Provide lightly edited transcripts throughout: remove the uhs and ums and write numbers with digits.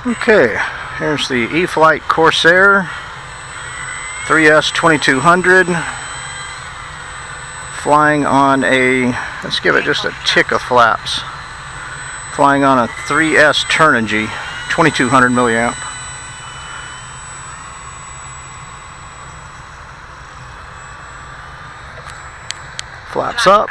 Okay, here's the E-Flite Corsair 3S2200 flying on a, let's give it just a tick of flaps, flying on a 3S Turnigy 2200 milliamp. Flaps up.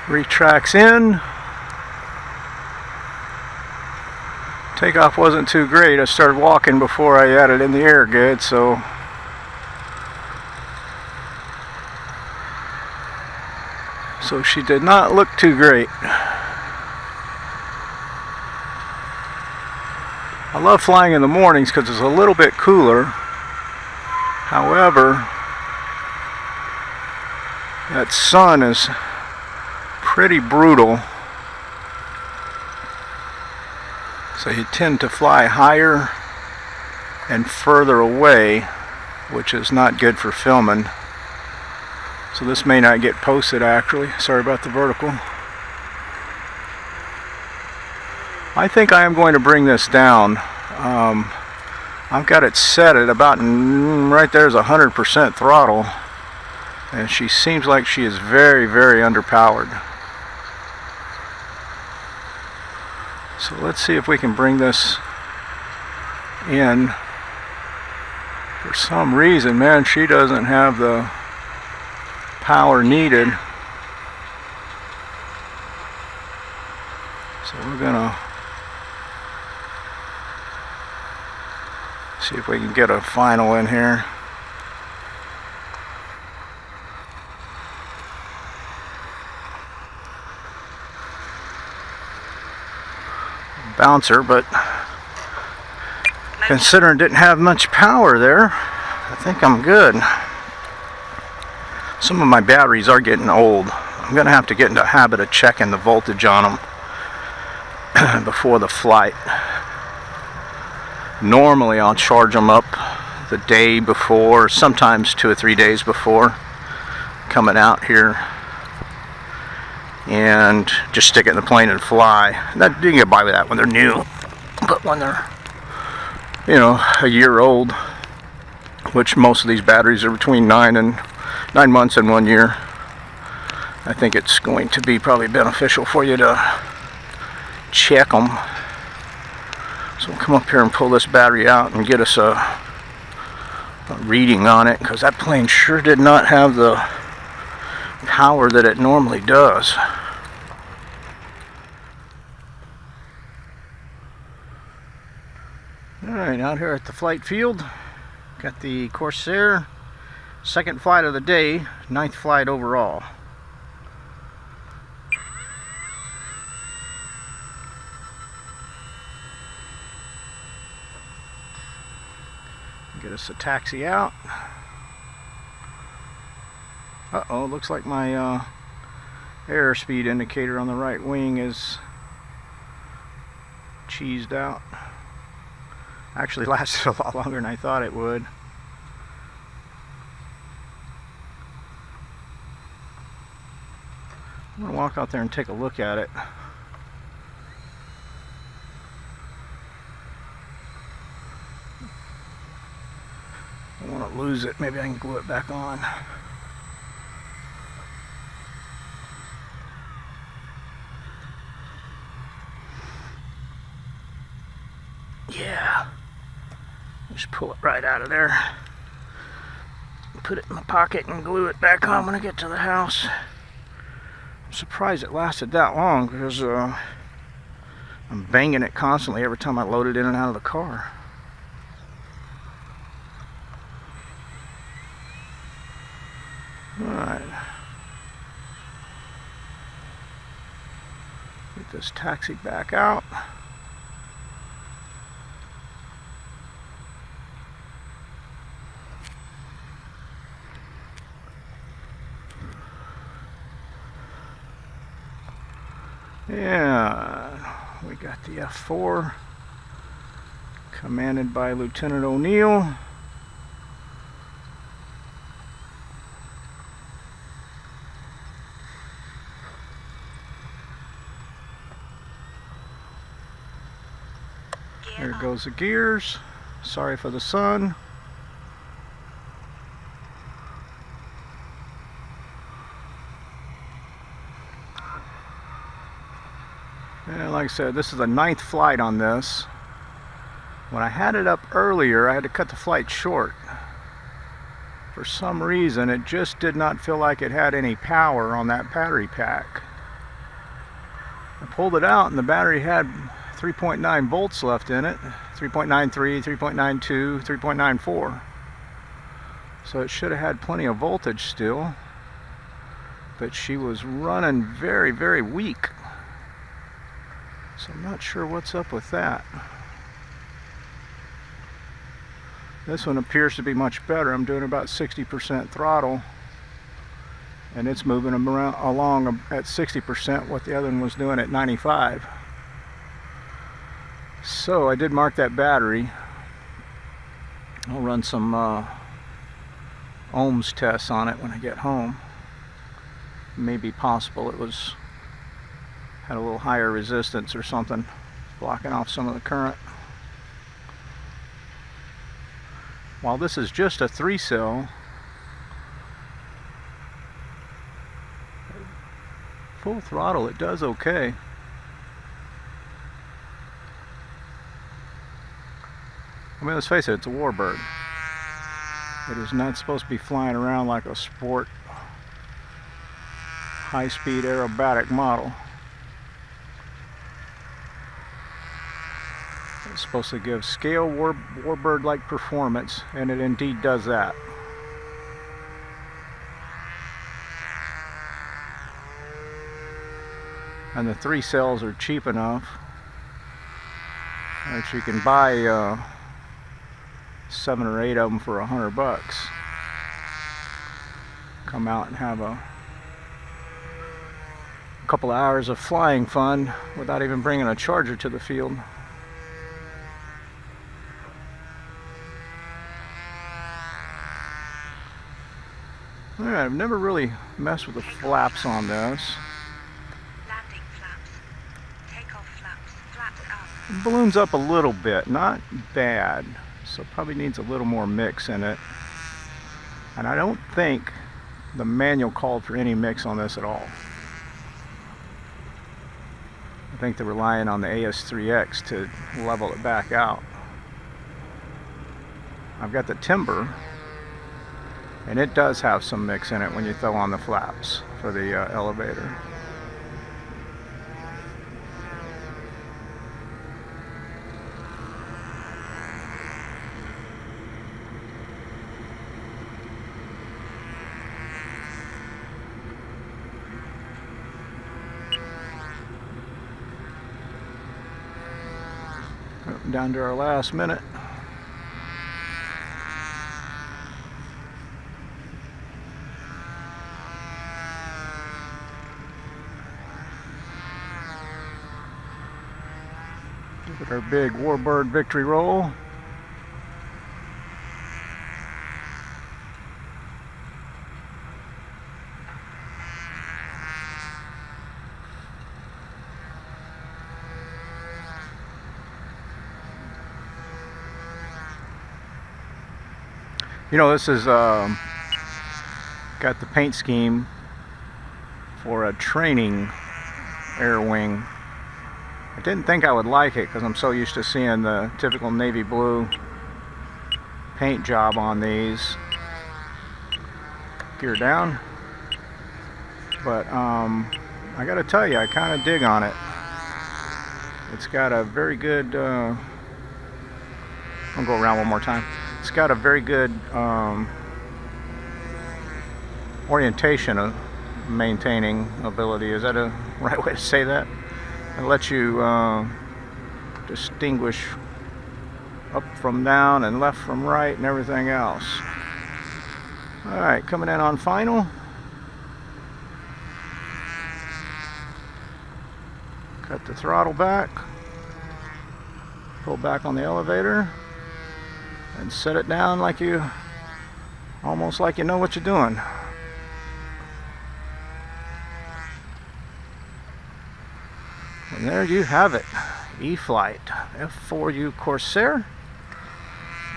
Retracts in. Takeoff wasn't too great. I started walking before I added in the air good, so she did not look too great. I love flying in the mornings because it's a little bit cooler. However, that sun is pretty brutal, so you tend to fly higher and further away, which is not good for filming. So this may not get posted actually. Sorry about the vertical. I think I am going to bring this down. I've got it set at about right there's 100% throttle, and she seems like she is very, very underpowered. So let's see if we can bring this in. For some reason, man, she doesn't have the power needed. So we're gonna see if we can get a final in here. Bouncer, but considering it didn't have much power there, I think I'm good. Some of my batteries are getting old. I'm gonna have to get into a habit of checking the voltage on them before the flight. Normally I'll charge them up the day before, sometimes 2 or 3 days before coming out here, and just stick it in the plane and fly. That, you can get by with that when they're new, but when they're, you know, a year old, which most of these batteries are between 9 months and 1 year, I think it's going to be probably beneficial for you to check them. So we'll come up here and pull this battery out and get us a reading on it, because that plane sure did not have the power that it normally does. Alright, out here at the flight field, got the Corsair, second flight of the day, 9th flight overall. Get us a taxi out. Uh-oh, looks like my airspeed indicator on the right wing is cheesed out. Actually lasted a lot longer than I thought it would. I'm going to walk out there and take a look at it. I don't want to lose it. Maybe I can glue it back on. Yeah. Just pull it right out of there. Put it in my pocket and glue it back on when I get to the house. I'm surprised it lasted that long, because I'm banging it constantly every time I load it in and out of the car. Alright. Get this taxi back out. Yeah, we got the F4 commanded by Lieutenant O'Neill. There goes the gears. Sorry for the sun. And like I said, this is the 9th flight on this. When I had it up earlier, I had to cut the flight short. For some reason, it just did not feel like it had any power on that battery pack. I pulled it out and the battery had 3.9 volts left in it. 3.93, 3.92, 3.94. So it should have had plenty of voltage still. But she was running very, very weak. So I'm not sure what's up with that. This one appears to be much better. I'm doing about 60% throttle, and it's moving them around along at 60% what the other one was doing at 95. So I did mark that battery. I'll run some ohms tests on it when I get home. It may be possible it had a little higher resistance or something, blocking off some of the current. While this is just a 3-cell, full throttle it does okay. I mean, let's face it, it's a warbird. It is not supposed to be flying around like a sport high-speed aerobatic model. It's supposed to give scale warbird-like performance, and it indeed does that. And the 3 cells are cheap enough that you can buy 7 or 8 of them for $100. Come out and have a couple of hours of flying fun without even bringing a charger to the field. Alright, I've never really messed with the flaps on this. Landing flaps. Takeoff flaps. Flaps up. It balloons up a little bit, not bad. So probably needs a little more mix in it. And I don't think the manual called for any mix on this at all. I think they're relying on the AS3X to level it back out. I've got the timber, and it does have some mix in it when you throw on the flaps for the elevator. Down to our last minute. Give it our big warbird victory roll. You know, this is got the paint scheme for a training air wing. I didn't think I would like it because I'm so used to seeing the typical navy blue paint job on these. Gear down. But I gotta tell you, I kind of dig on it. It's got a very good I'll go around one more time. It's got a very good orientation of maintaining ability. Is that a right way to say that? It lets you distinguish up from down and left from right and everything else. Alright, coming in on final. Cut the throttle back. Pull back on the elevator. And set it down like you, almost like you know what you're doing. And there you have it. E-Flite F4U Corsair,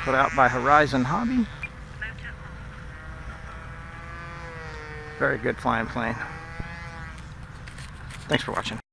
put out by Horizon Hobby. Motor off. Very good flying plane. Thanks for watching.